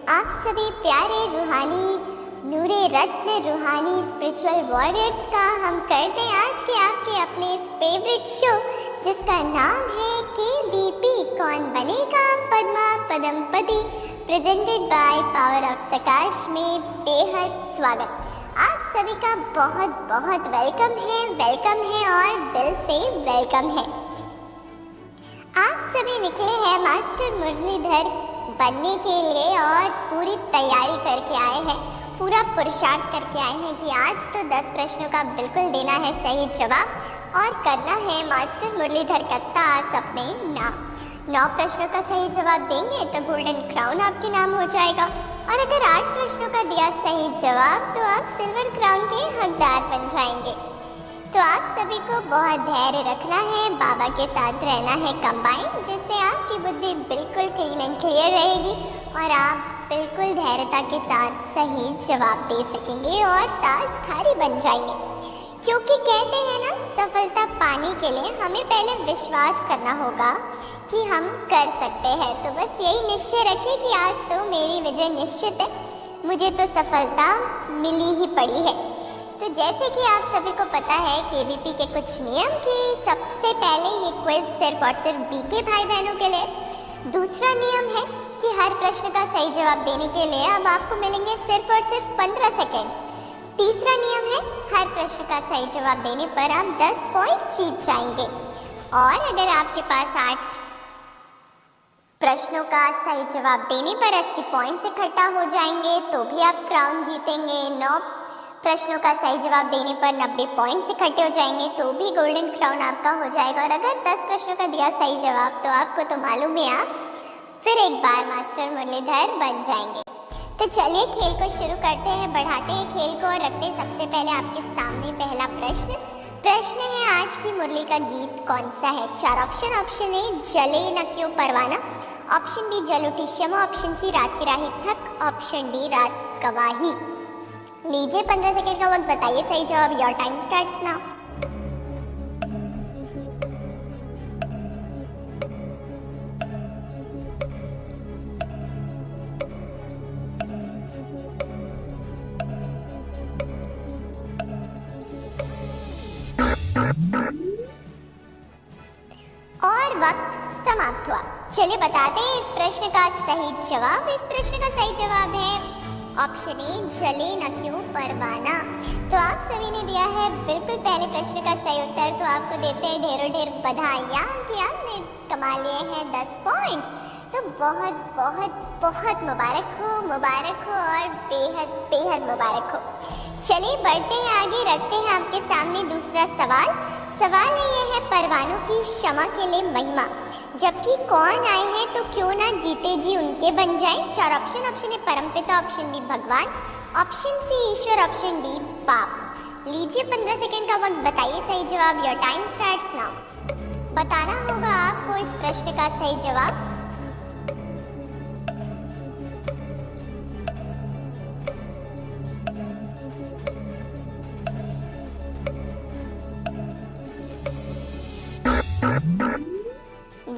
आप सभी प्यारे रूहानी नूरे रत्न रूहानी स्पिरिचुअल वॉरियर्स का हम करते हैं आज के आपके अपने फेवरेट शो जिसका नाम है KBP कौन बनेगा पद्मा पदमपति, प्रेजेंटेड बाय पावर ऑफ सकाश में बेहद स्वागत। आप सभी का बहुत बहुत वेलकम है और दिल से वेलकम है। आप सभी निकले हैं मास्टर मुरलीधर बनने के लिए और पूरी तैयारी करके आए हैं, पूरा पुरुषार्थ करके आए हैं कि आज तो 10 प्रश्नों का बिल्कुल देना है सही जवाब और करना है मास्टर मुरलीधर का ताज अपने नाम। 9 प्रश्नों का सही जवाब देंगे तो गोल्डन क्राउन आपके नाम हो जाएगा और अगर 8 प्रश्नों का दिया सही जवाब तो आप सिल्वर क्राउन के हकदार बन जाएंगे। तो आप सभी को बहुत धैर्य रखना है, बाबा के साथ रहना है कंबाइन, जिससे आपकी बुद्धि बिल्कुल क्लीन एंड क्लियर रहेगी और आप बिल्कुल धैर्यता के साथ सही जवाब दे सकेंगे और ताजधारी बन जाएंगे। क्योंकि कहते हैं ना, सफलता पाने के लिए हमें पहले विश्वास करना होगा कि हम कर सकते हैं। तो बस यही निश्चय रखिए कि आज तो मेरी विजय निश्चित है, मुझे तो सफलता मिली ही पड़ी है। तो जैसे कि आप सभी को पता है KBP के कुछ नियम कि सबसे पहले ये क्विज सिर्फ और सिर्फ BK भाई बहनों के लिए। दूसरा नियम है कि हर प्रश्न का सही जवाब देने के लिए अब आपको मिलेंगे सिर्फ और सिर्फ 15 सेकेंड। तीसरा नियम है हर प्रश्न का सही जवाब देने पर आप 10 पॉइंट जीत जाएंगे और अगर आपके पास 8 प्रश्नों का सही जवाब देने पर 80 पॉइंट इकट्ठा हो जाएंगे तो भी आप क्राउन जीतेंगे। 9 प्रश्नों का सही जवाब देने पर 90 पॉइंट इकट्ठे हो जाएंगे तो भी गोल्डन क्राउन आपका हो जाएगा और अगर 10 प्रश्नों का दिया सही जवाब तो आपको तो मालूम है आप फिर एक बार मास्टर मुरलीधर बन जाएंगे। तो चलिए खेल को शुरू करते हैं, बढ़ाते हैं खेल को और रखते हैं सबसे पहले आपके सामने पहला प्रश्न है आज की मुरली का गीत कौन सा है। 4 ऑप्शन। ऑप्शन ए जले न क्यों परवाना, ऑप्शन बी जल उठी शमा, ऑप्शन सी रात की राही थक, ऑप्शन डी रात गवाही। लीजिए 15 सेकेंड का वक्त, बताइए सही जवाब। Your time starts now. और वक्त समाप्त हुआ। चलिए बताते हैं इस प्रश्न का सही जवाब। इस प्रश्न का सही जवाब है ऑप्शन ए जले न क्यों परवाना। तो आप सभी ने दिया है बिल्कुल पहले प्रश्न का सही उत्तर, तो आपको देते हैं ढेरों ढेर बधाइयाँ कि आपने कमा लिए हैं 10 पॉइंट। तो बहुत बहुत बहुत मुबारक हो और बेहद बेहद मुबारक हो। चलिए बढ़ते हैं आगे, रखते हैं आपके सामने दूसरा सवाल है ये है परवानों की क्षमा के लिए महिमा, जबकि कौन आए हैं तो क्यों ना जीते जी उनके बन जाए। 4 ऑप्शन। ऑप्शन ए परमपिता, ऑप्शन बी भगवान, ऑप्शन सी ईश्वर, ऑप्शन डी पाप। लीजिए 15 सेकेंड का वक्त, बताइए सही जवाब। Your time starts now. बताना होगा आपको इस प्रश्न का सही जवाब।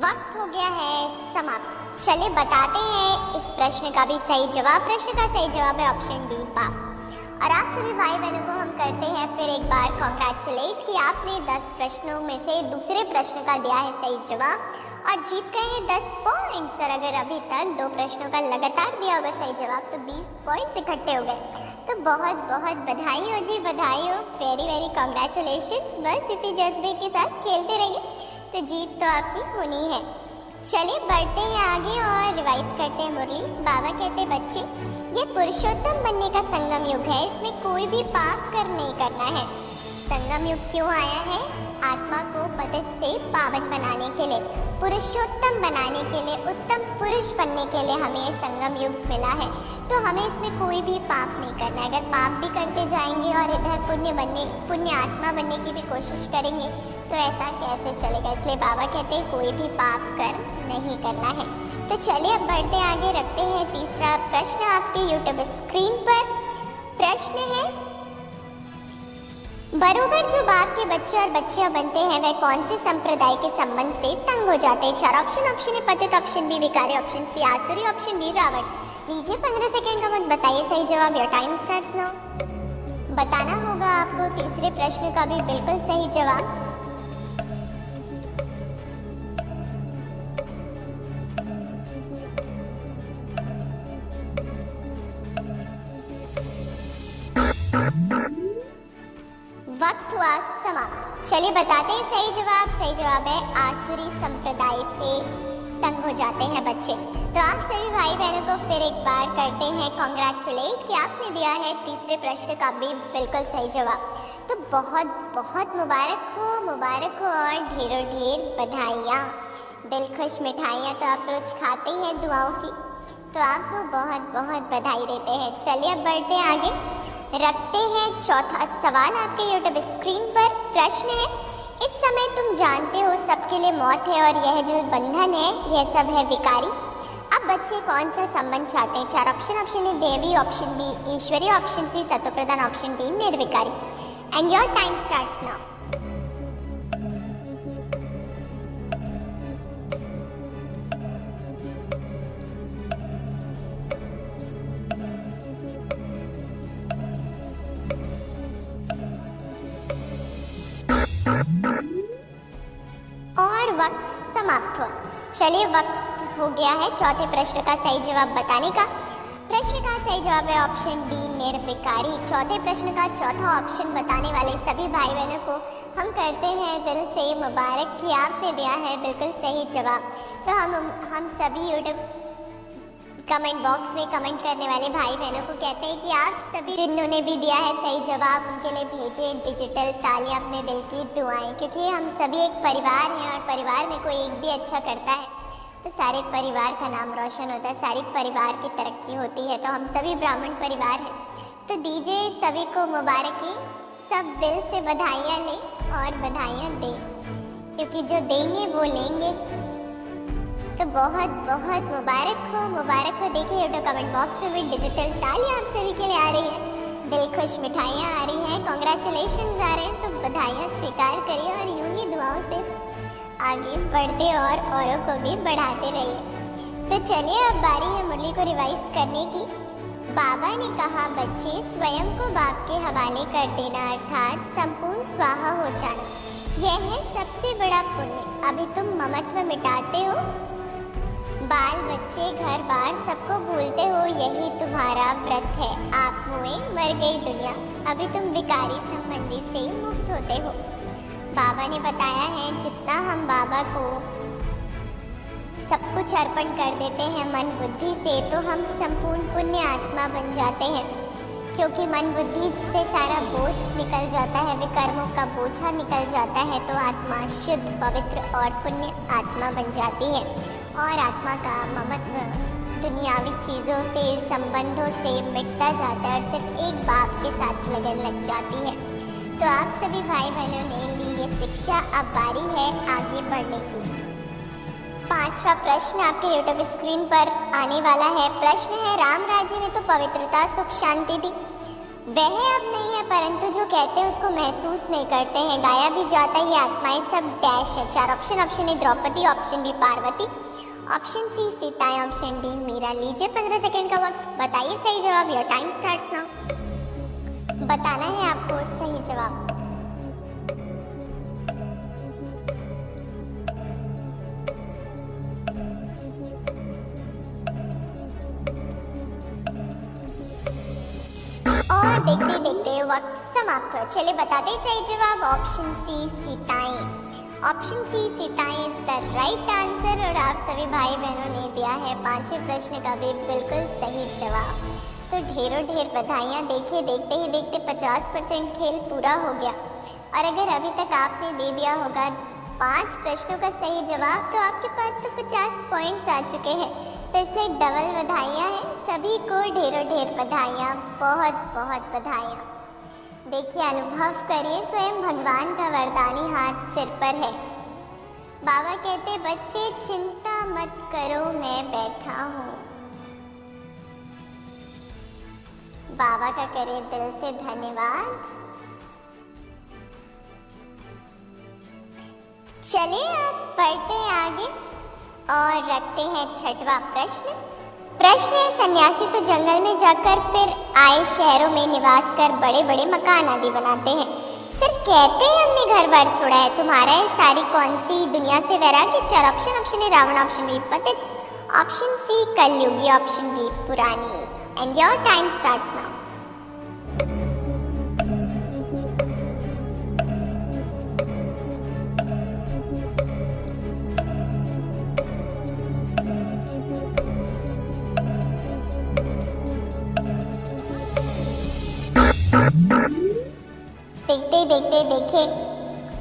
वक्त हो गया है समाप्त। चलिए बताते हैं इस प्रश्न का भी सही जवाब। प्रश्न का सही जवाब है ऑप्शन डी पाप। और आप सभी भाई बहनों को हम करते हैं फिर एक बार कॉन्ग्रेचुलेट कि आपने 10 प्रश्नों में से दूसरे प्रश्न का दिया है सही जवाब और जीत गए हैं 10 पॉइंट्स। और अगर अभी तक 2 प्रश्नों का लगातार दिया होगा सही जवाब तो 20 पॉइंट्स इकट्ठे हो गए। तो बहुत बहुत बधाई हो जी, बधाई हो, वेरी वेरी कॉन्ग्रेचुलेशंस। बस इसी जज्बे के साथ खेलते रहिए तो जीत तो आपकी होनी है। चलिए बढ़ते हैं आगे और रिवाइज करते हैं मुरली। बाबा कहते बच्चे ये पुरुषोत्तम बनने का संगम युग है, इसमें कोई भी पाप कर नहीं करना है। संगम युग क्यों आया है? आत्मा को पतित से पावन बनाने के लिए, पुरुषोत्तम बनाने के लिए, उत्तम पुरुष बनने के लिए हमें ये संगम युग मिला है। तो हमें इसमें कोई भी पाप नहीं करना है। अगर पाप भी करते जाएंगे और इधर पुण्य आत्मा बनने की भी कोशिश करेंगे तो ऐसा कैसे चलेगा। इसलिए बाबा कहते हैं कोई भी पाप कर नहीं करना है। तो चलिए अब बढ़ते आगे, रखते हैं तीसरा प्रश्न आपकी यूट्यूब स्क्रीन पर। प्रश्न है बरोबर जो बाप के बच्चे और बच्चियां बनते हैं वह कौन से संप्रदाय के संबंध से तंग हो जाते हैं। 4 ऑप्शन। ऑप्शन ए पतित, ऑप्शन बी विकारी, ऑप्शन सी आसुरी, ऑप्शन डी रावण। लीजिए 15 सेकंड का वक्त, बताइए सही जवाब। Your time starts now. बताना होगा आपको तीसरे प्रश्न का भी बिल्कुल सही जवाब। वक्त हुआ समाप्त। चलिए बताते हैं सही जवाब। सही जवाब है आसुरी संप्रदाय से तंग हो जाते हैं बच्चे। तो आप सभी भाई बहनों को फिर एक बार करते हैं कॉन्ग्रेचुलेट कि आपने दिया है तीसरे प्रश्न का भी बिल्कुल सही जवाब। तो बहुत बहुत मुबारक हो और ढेरों ढेर बधाइयाँ। दिल खुश मिठाइयाँ तो आप रोज खाते हैं दुआओं की, तो आपको बहुत बहुत बधाई देते हैं। चलिए अब बढ़ते हैं आगे, रखते हैं चौथा सवाल आपके यूट्यूब स्क्रीन पर। प्रश्न है, इस समय तुम जानते हो सबके लिए मौत है और यह जो बंधन है यह सब है विकारी। अब बच्चे कौन सा संबंध चाहते हैं? चार ऑप्शन। ऑप्शन ए देवी, ऑप्शन बी ईश्वरीय, ऑप्शन सी सत्वप्रधान, ऑप्शन डी निर्विकारी। And your time starts now. और वक्त समाप्त हुआ। चलिए वक्त हो गया है चौथे प्रश्न का सही जवाब बताने का। प्रश्न का सही जवाब है ऑप्शन डी निर्विकारी। चौथे प्रश्न का चौथा ऑप्शन बताने वाले सभी भाई बहनों को हम करते हैं दिल से मुबारक कि आपने दिया है बिल्कुल सही जवाब। तो हम सभी यूट्यूब कमेंट बॉक्स में कमेंट करने वाले भाई बहनों को कहते हैं कि आप सभी जिन्होंने भी दिया है सही जवाब उनके लिए भेजें डिजिटल तालियां, अपने दिल की दुआएं, क्योंकि हम सभी एक परिवार हैं और परिवार में कोई एक भी अच्छा करता है तो सारे परिवार का नाम रोशन होता है, सारे परिवार की तरक्की होती है। तो हम सभी ब्राह्मण परिवार हैं, तो दीजिए सभी को मुबारकी, सब दिल से बधाइयाँ लें और बधाइयाँ दें, क्योंकि जो देंगे वो लेंगे। तो बहुत बहुत मुबारक हो। देखिए यूट्यूब कमेंट बॉक्स में भी डिजिटल तालियां आप सभी के लिए आ रही है, दिल खुश मिठाइयाँ आ रही हैं, कॉन्ग्रेचुलेशन आ रहे हैं। तो बधाइयाँ स्वीकार करिए और यूं ही दुआओं से आगे बढ़ते और औरों को भी बढ़ाते रहिए। तो चलिए अब बारी है मुरली को रिवाइज करने की। बाबा ने कहा बच्चे स्वयं को बाप के हवाले कर देना अर्थात संपूर्ण स्वाहा हो जाना, यह है सबसे बड़ा पुण्य। अभी तुम ममत्व मिटाते हो, बाल बच्चे घर बार सबको भूलते हो, यही तुम्हारा व्रत है। आप हुए मर गई दुनिया, अभी तुम विकारी संबंधी से मुक्त होते हो। बाबा ने बताया है जितना हम बाबा को सब कुछ अर्पण कर देते हैं मन बुद्धि से, तो हम संपूर्ण पुण्य आत्मा बन जाते हैं, क्योंकि मन बुद्धि से सारा बोझ निकल जाता है, विकर्मों का बोझा निकल जाता है। तो आत्मा शुद्ध पवित्र और पुण्य आत्मा बन जाती है और आत्मा का ममत्व दुनियावी चीज़ों से संबंधों से मिटता जाता है और सिर्फ एक बाप के साथ लगन लग जाती है। तो आप सभी भाई बहनों ने ली ये शिक्षा, अब बारी है आगे बढ़ने की। पांचवा प्रश्न आपके यूट्यूब स्क्रीन पर आने वाला है। प्रश्न है, राम राज्य में तो पवित्रता सुख शांति थी, वह अब नहीं है, परंतु जो कहते हैं उसको महसूस नहीं करते हैं, गाया भी जाता है, ये आत्माएं सब डैश है। चार option. Option A Draupadi, option B Parvati, option C सीताएं, ऑप्शन डी मीरा। लीजिए 15 सेकंड का वक्त, बताइए सही जवाब। Your time starts now. बताना है आपको सही जवाब। और देखते देखते वक्त समाप्त हो। चलिए बताते सही जवाब। ऑप्शन सी सीताएं। ऑप्शन सी सीताएं इज द राइट आंसर और आप सभी भाई बहनों ने दिया है पांचवें प्रश्न का भी बिल्कुल सही जवाब। तो ढेरों ढेर बधाइयाँ। देखिए देखते ही देखते 50% खेल पूरा हो गया और अगर अभी तक आपने दे दिया होगा 5 प्रश्नों का सही जवाब तो आपके पास तो 50 पॉइंट्स आ चुके हैं। तो इसलिए डबल बधाइयाँ हैं, सभी को ढेरों ढेर बधाइयाँ, बहुत बहुत बधाइयाँ। देखिए अनुभव करिए, स्वयं भगवान का वरदानी हाथ सिर पर है। बाबा कहते बच्चे चिंता मत करो मैं बैठा हूँ। बाबा का करें दिल से धन्यवाद। चलिए अब बढ़ते हैं आगे और रखते हैं छठवां प्रश्न। प्रश्न है, सन्यासी तो जंगल में जाकर फिर आए शहरों में निवास कर बड़े बड़े मकान आदि बनाते हैं, सिर्फ कहते हैं हमने घर बार छोड़ा है। तुम्हारा है सारी कौन सी दुनिया से वैराग्य? 4 option. Option A Ravan, option B पतित, ऑप्शन सी कलयुगी, ऑप्शन डी पुरानी। And your time starts now. देखते देखते देखे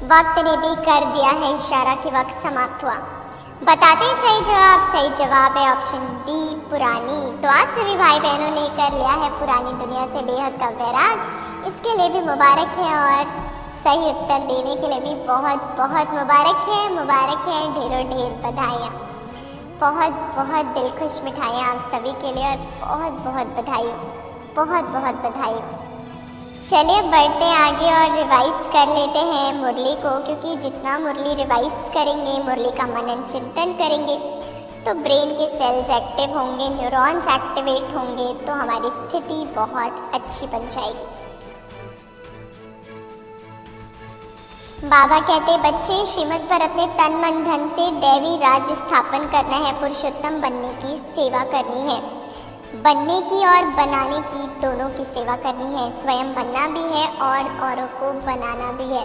वक्त ने भी कर दिया है इशारा कि वक्त समाप्त हुआ। बताते हैं सही जवाब। सही जवाब है ऑप्शन डी पुरानी। तो आप सभी भाई बहनों ने कर लिया है पुरानी दुनिया से बेहद का वैराग। इसके लिए भी मुबारक है और सही उत्तर देने के लिए भी बहुत बहुत मुबारक है। मुबारक है, ढेरों ढेर बधाइयाँ, बहुत बहुत दिलखुश मिठाइयाँ आप सभी के लिए और बहुत बहुत बधाई, बहुत बहुत बधाई। चलिए बढ़ते आगे और रिवाइज कर लेते हैं मुरली को, क्योंकि जितना मुरली रिवाइज करेंगे, मुरली का मनन चिंतन करेंगे, तो ब्रेन के सेल्स एक्टिव होंगे, न्यूरॉन्स एक्टिवेट होंगे, तो हमारी स्थिति बहुत अच्छी बन जाएगी। बाबा कहते बच्चे, श्रीमत पर अपने तन मन धन से दैवी राज्य स्थापन करना है, पुरुषोत्तम बनने की सेवा करनी है। बनने की और बनाने की दोनों की सेवा करनी है। स्वयं बनना भी है और औरों को बनाना भी है।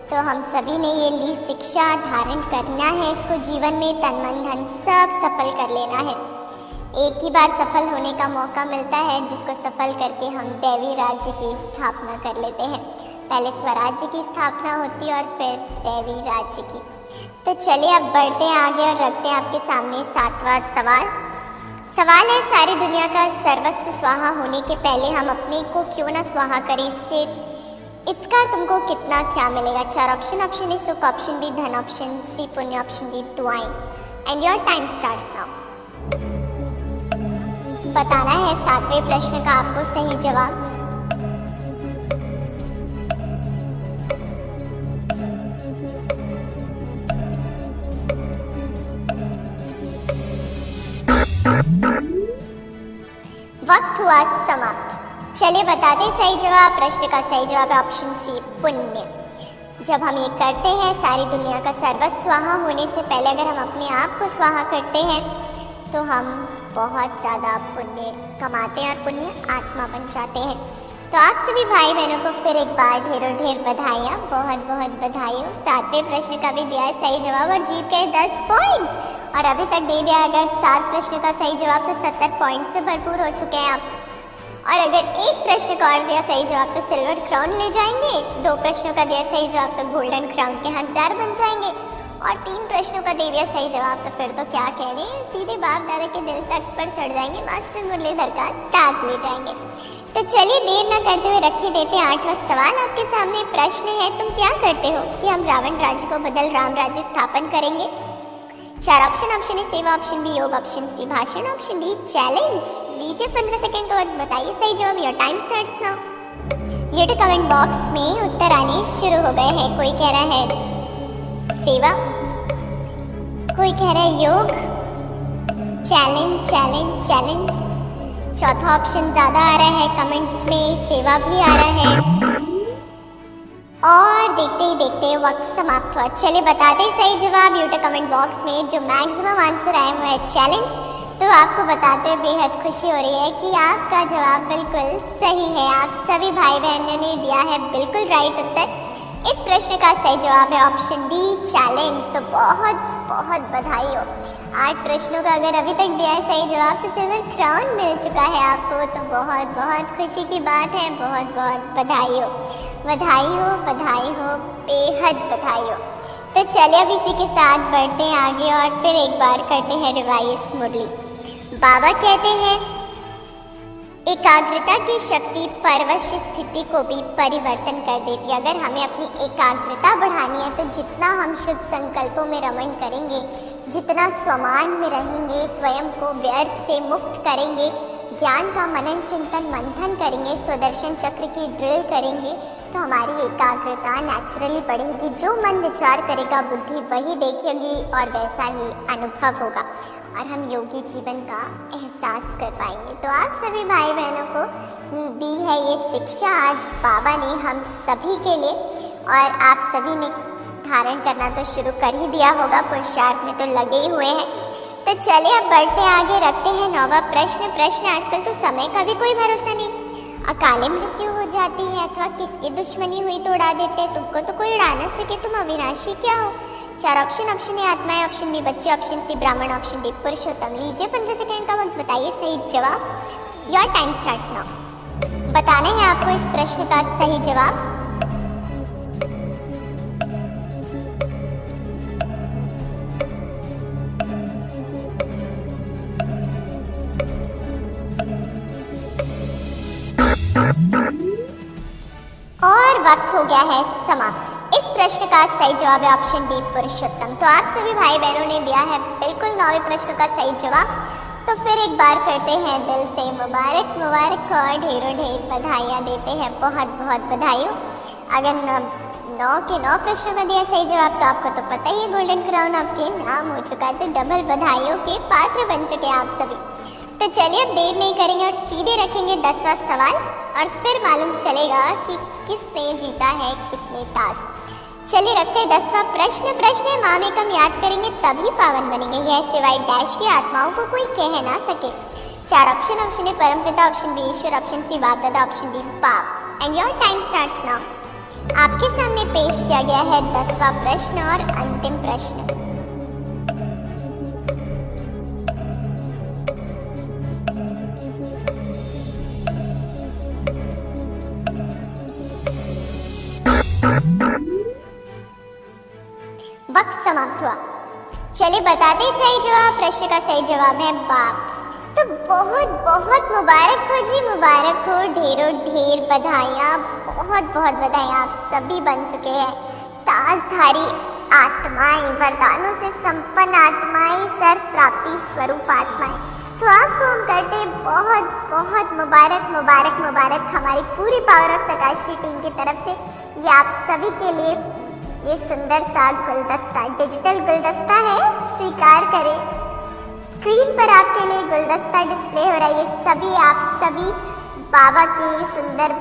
तो हम सभी ने ये ली शिक्षा धारण करना है, इसको जीवन में तन मन धन सब सफल कर लेना है। एक ही बार सफल होने का मौका मिलता है, जिसको सफल करके हम दैवी राज्य की स्थापना कर लेते हैं। पहले स्वराज्य की स्थापना होती है और फिर दैवी राज्य की। तो चलिए अब बढ़ते हैं आगे और रखते हैं आपके सामने 7वां सवाल। सवाल है, सारी दुनिया का सर्वस्व स्वाहा होने के पहले हम अपने को क्यों ना स्वाहा करें? इसका तुमको कितना क्या मिलेगा? 4 ऑप्शन। ऑप्शन ए सुख, ऑप्शन बी धन, ऑप्शन सी पुण्य, ऑप्शन डी दुआएं। And your time starts now. बताना है 7वें प्रश्न का आपको सही जवाब। वक्त हुआ समाप्त। चलिए बताते सही जवाब। प्रश्न का सही जवाब है ऑप्शन सी पुण्य। जब हम ये करते हैं, सारी दुनिया का सर्वस्व स्वाहा होने से पहले अगर हम अपने आप को स्वाहा करते हैं, तो हम बहुत ज़्यादा पुण्य कमाते हैं और पुण्य आत्मा बन जाते हैं। तो आप सभी भाई बहनों को फिर एक बार ढेरों ढेर बधाइयाँ, बहुत बहुत बधाई हो। 7वें प्रश्न का भी दिया है सही जवाब और जीत गए 10 पॉइंट। और अभी तक दे दिया अगर 7 प्रश्न का सही जवाब तो 70 पॉइंट से भरपूर हो चुके हैं आप। और अगर एक प्रश्न का और दिया सही जवाब तो सिल्वर क्राउन ले जाएंगे। 2 प्रश्नों का दिया सही जवाब तो गोल्डन क्राउन के हकदार बन जाएंगे। और 3 प्रश्नों का दे दिया सही जवाब तो फिर तो क्या कहने, सीधे बाप दादा के दिल तक पर चढ़ जाएंगे, मास्टर मुरलीधर का ताज ले जाएंगे। तो चलिए देर न करते हुए रखे देते 8वां सवाल आपके सामने। प्रश्न है, तुम क्या करते हो कि हम रावण राज्य को बदल राम राज्य स्थापन करेंगे? 4 ऑप्शन। ऑप्शन ए सेवा, ऑप्शन बी योग, ऑप्शन सी भाषण, ऑप्शन डी चैलेंज। लीजिए 15 सेकंड को बताइए सही जवाब। Your time starts now. ये कमेंट बॉक्स में उत्तर आने शुरू हो गए हैं। कोई कह रहा है सेवा, कोई कह रहा है योग, चैलेंज चैलेंज चैलेंज। चौथा ऑप्शन ज़्यादा आ रहा है कमेंट्स में, सेवा भी आ रहा है। और देखते ही देखते वक्त समाप्त हुआ। चलिए बताते सही जवाब यूट्यूब कमेंट बॉक्स में। जो मैक्सिमम आंसर आए हुए हैं चैलेंज, तो आपको बताते हुए बेहद खुशी हो रही है कि आपका जवाब बिल्कुल सही है। आप सभी भाई बहनों ने दिया है बिल्कुल राइट उत्तर। इस प्रश्न का सही जवाब है ऑप्शन डी चैलेंज। तो बहुत बहुत बधाई हो। 8 प्रश्नों का अगर अभी तक दिया है सही जवाब तो सिल्वर क्राउन मिल चुका है आपको। तो बहुत बहुत खुशी की बात है। बहुत बहुत बधाई हो, बधाई हो, बधाई हो, बेहद बधाई हो। तो चलिए अब इसी के साथ बढ़ते हैं आगे और फिर एक बार करते हैं रिवाइज मुरली। बाबा कहते हैं एकाग्रता की शक्ति परवश स्थिति को भी परिवर्तन कर देती है। अगर हमें अपनी एकाग्रता बढ़ानी है तो जितना हम शुद्ध संकल्पों में रमण करेंगे, जितना स्वमान में रहेंगे, स्वयं को व्यर्थ से मुक्त करेंगे, ज्ञान का मनन चिंतन मंथन करेंगे, सुदर्शन चक्र की ड्रिल करेंगे, तो हमारी एकाग्रता नेचुरली बढ़ेगी। जो मन विचार करेगा बुद्धि वही देखेगी और वैसा ही अनुभव होगा। और हम योगी जीवन का एहसास कर पाएंगे। तो आप सभी भाई बहनों को दी है ये शिक्षा आज बाबा ने हम सभी के लिए, और आप सभी ने धारण करना तो शुरू कर ही दिया होगा, पुरुषार्थ में तो लगे ही हुए हैं। तो चलिए अब बढ़ते आगे, रखते हैं 9वां प्रश्न। आजकल तो समय का भी कोई भरोसा नहीं, अकाले मृत्यु हो जाती है अथवा किसकी दुश्मनी हुई तो उड़ा देते हैं। तुमको तो कोई उड़ा न सके, तुम अविनाशी क्या हो। 4 ऑप्शन ए आत्माएं, ऑप्शन बी बच्चे, ऑप्शन सी ब्राह्मण, ऑप्शन डी पुरुषोत्तम। लीजिए 15 सेकंड का वक्त, बताइए सही जवाब। Your time starts now. बताना है आपको इस प्रश्न का सही जवाब। और वक्त हो गया है समाप्त। इस प्रश्न का सही जवाब है ऑप्शन डी पुरुषोत्तम। तो आप सभी भाई बहनों ने दिया है बिल्कुल 9वें प्रश्न का सही जवाब। तो फिर एक बार करते हैं दिल से मुबारक और ढेरों बधाइयाँ देते हैं, बहुत बहुत बधाइयों। अगर 9 के 9 प्रश्नों का दिया सही जवाब तो आपको तो पता ही है गोल्डन क्राउन आपके नाम हो चुका है, तो डबल बधाइयों के पात्र बन चुके हैं आप सभी। तो चलिए अब देर नहीं करेंगे और सीधे रखेंगे 10वां सवाल, और फिर मालूम चलेगा कि किसने जीता है कितने टास्क। चलिए रखते हैं 10वां प्रश्न माँ में कम याद करेंगे तभी पावन बनेंगे, यह सिवाय डैश की आत्माओं को कोई कह ना सके। 4 ऑप्शन ए परमपिता, ऑप्शन बी ईश्वर, ऑप्शन सी बाप दादा, ऑप्शन डी पाप। And your time starts now. आपके सामने पेश किया गया है 10वां प्रश्न और अंतिम प्रश्न। वक्त समाप्त हुआ। चलिए बताते सही जवाब। प्रश्न का सही जवाब है बाप। तो बहुत बहुत मुबारक हो जी, मुबारक हो, ढेरों ढेर बधाइयाँ, बहुत बहुत बधाइयाँ। आप सभी बन चुके हैं ताजधारी आत्माएं, वरदानों से संपन्न आत्माएं, सर्व प्राप्ति स्वरूप आत्माएं। तो आपको हम करते हैं बहुत बहुत मुबारक। हमारी पूरी पावर ऑफ प्रकाश की टीम की तरफ से ये आप सभी के लिए ये सुंदर सा गुलदस्ता, डिजिटल गुलदस्ता है, स्वीकार करें। स्क्रीन पर आपके लिए गुलदस्ता डिस्प्ले हो रहा है, ये सभी आप सभी बाबा के सुंदर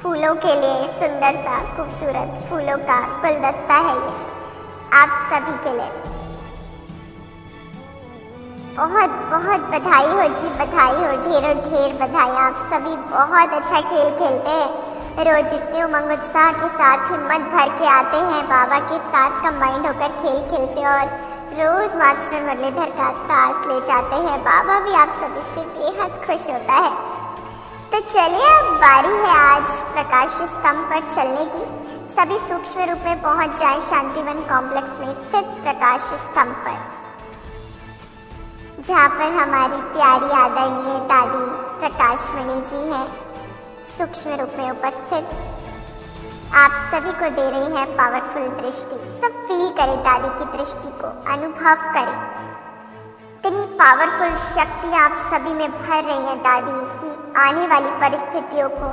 फूलों के लिए, सुंदर सा खूबसूरत फूलों का गुलदस्ता है ये आप सभी के लिए। बहुत बहुत बधाई हो जी, बधाई हो, ढेरों ढेर बधाई। आप सभी बहुत अच्छा खेल खेलते हैं, रोज इतने उमंग उत्साह के साथ हिम्मत भर के आते हैं, बाबा के साथ कंबाइंड होकर खेल खेलते और रोज मास्टर मुरलीधर का ताश ले जाते हैं। बाबा भी आप सभी से बेहद खुश होता है। तो चलिए अब बारी है आज प्रकाश स्तंभ पर चलने की। सभी सूक्ष्म रूप में पहुंच जाए शांतिवन कॉम्प्लेक्स में स्थित प्रकाश स्तंभ पर, जहाँ पर हमारी प्यारी आदरणीय दादी प्रकाशमणि जी हैं सूक्ष्म रूप में उपस्थित। आप सभी को दे रही हैं पावरफुल दृष्टि। सब फील करें दादी की दृष्टि को, अनुभव करें। इतनी पावरफुल शक्ति आप सभी में भर रही है दादी की आने वाली परिस्थितियों को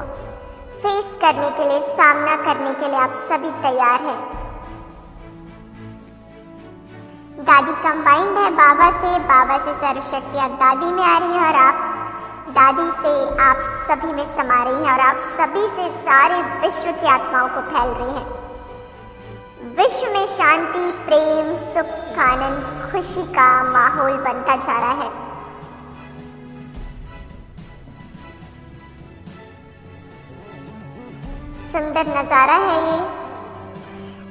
फेस करने के लिए, सामना करने के लिए आप सभी तैयार हैं। दादी कंबाइंड है बाबा से सारी शक्तियाँ दादी में आ रही है और आप दादी से आप सभी में समा रही हैं और आप सभी से सारे विश्व की आत्माओं को फैल रही हैं। विश्व में शांति, प्रेम, सुख, आनंद, खुशी का माहौल बनता जा रहा है। सुंदर नजारा है ये।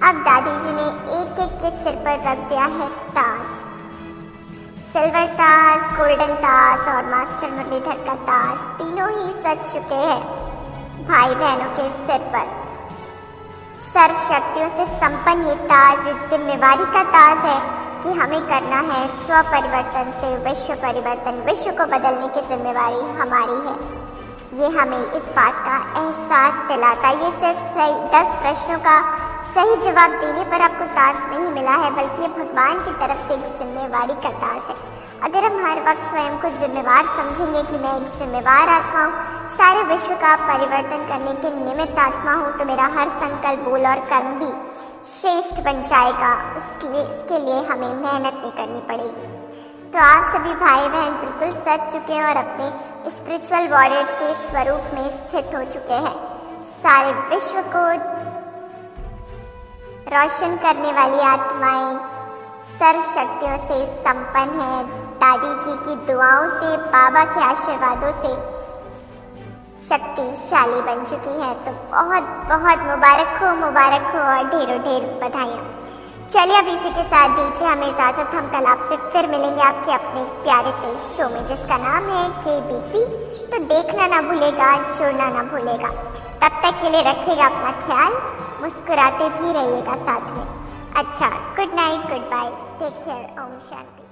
अब दादी जी ने एक एक के सिर पर रख दिया है ताज, सिल्वर ताज, गोल्डन ताज और मास्टर मुरलीधर का ताज, तीनों ही सज चुके हैं भाई बहनों के सिर पर। सर्व शक्तियों से संपन्न ये ताज इस जिम्मेवारी का ताज है कि हमें करना है स्व परिवर्तन से विश्व परिवर्तन। विश्व को बदलने की जिम्मेवारी हमारी है। ये हमें इस बात का एहसास दिलाता है। ये सिर्फ 10 प्रश्नों का सही जवाब देने पर आपको ताज नहीं मिला है, बल्कि ये भगवान की तरफ से एक जिम्मेवारी का ताज है। अगर हम हर वक्त स्वयं को जिम्मेवार समझेंगे कि मैं एक जिम्मेवार आत्मा हूँ, सारे विश्व का परिवर्तन करने के निमित्त आत्मा हूँ, तो मेरा हर संकल्प, बोल और कर्म भी श्रेष्ठ बन जाएगा। इसके लिए हमें मेहनत नहीं करनी पड़ेगी। तो आप सभी भाई बहन बिल्कुल सज चुके हैं और अपने स्पिरिचुअल वॉरियर के स्वरूप में स्थित हो चुके हैं। सारे विश्व को रोशन करने वाली आत्माएं सर्व शक्तियों से संपन्न है। दादी जी की दुआओं से, बाबा के आशीर्वादों से शक्तिशाली बन चुकी है। तो बहुत बहुत मुबारक हो और ढेरों ढेर बधाइयाँ। चलिए अब इसी के साथ दीजिए हमें इजाज़त। हम कल आपसे फिर मिलेंगे आपके अपने प्यारे से शो में जिसका नाम है KBP। तो देखना ना भूलेगा, जुड़ना ना भूलेगा। तब तक के लिए रखिएगा अपना ख्याल, मुस्कुराते भी रहिएगा साथ में। अच्छा, good night, good bye, take care, Om शांति।